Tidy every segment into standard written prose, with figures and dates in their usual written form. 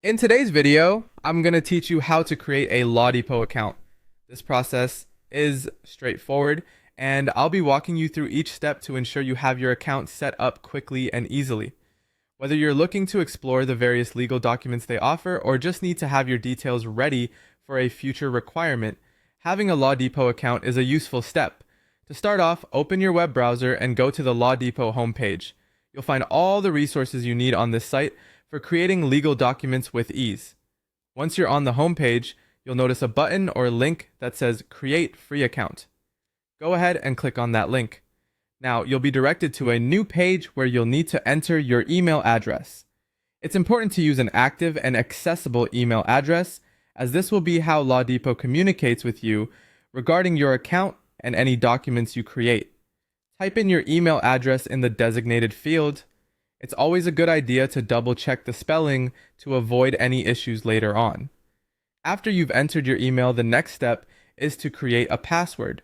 In today's video, I'm going to teach you how to create a LawDepot account. This process is straightforward, and I'll be walking you through each step to ensure you have your account set up quickly and easily. Whether you're looking to explore the various legal documents they offer or just need to have your details ready for a future requirement, having a LawDepot account is a useful step. To start off, open your web browser and go to the LawDepot homepage. You'll find all the resources you need on this site for creating legal documents with ease. Once you're on the homepage, you'll notice a button or link that says Create Free Account. Go ahead and click on that link. Now, you'll be directed to a new page where you'll need to enter your email address. It's important to use an active and accessible email address, as this will be how LawDepot communicates with you regarding your account and any documents you create. Type in your email address in the designated field. It's always a good idea to double check the spelling to avoid any issues later on. After you've entered your email, the next step is to create a password.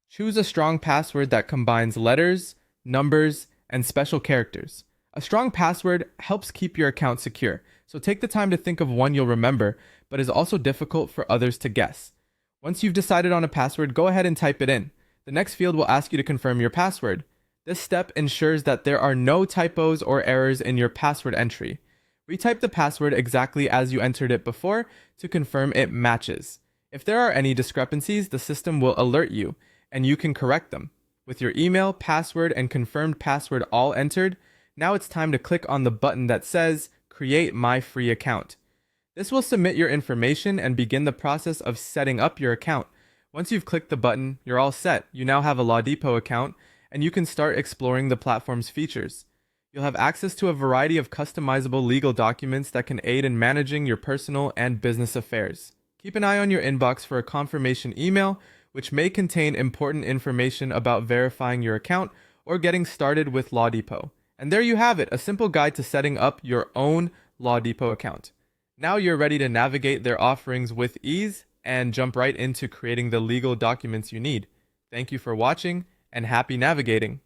Choose a strong password that combines letters, numbers, and special characters. A strong password helps keep your account secure, so take the time to think of one you'll remember, but is also difficult for others to guess. Once you've decided on a password, go ahead and type it in. The next field will ask you to confirm your password. This step ensures that there are no typos or errors in your password entry. Retype the password exactly as you entered it before to confirm it matches. If there are any discrepancies, the system will alert you, and you can correct them. With your email, password, and confirmed password all entered, now it's time to click on the button that says Create My Free Account. This will submit your information and begin the process of setting up your account. Once you've clicked the button, you're all set. You now have a LawDepot account, and you can start exploring the platform's features. You'll have access to a variety of customizable legal documents that can aid in managing your personal and business affairs. Keep an eye on your inbox for a confirmation email, which may contain important information about verifying your account or getting started with LawDepot. And there you have it, a simple guide to setting up your own LawDepot account. Now you're ready to navigate their offerings with ease and jump right into creating the legal documents you need. Thank you for watching, and happy navigating.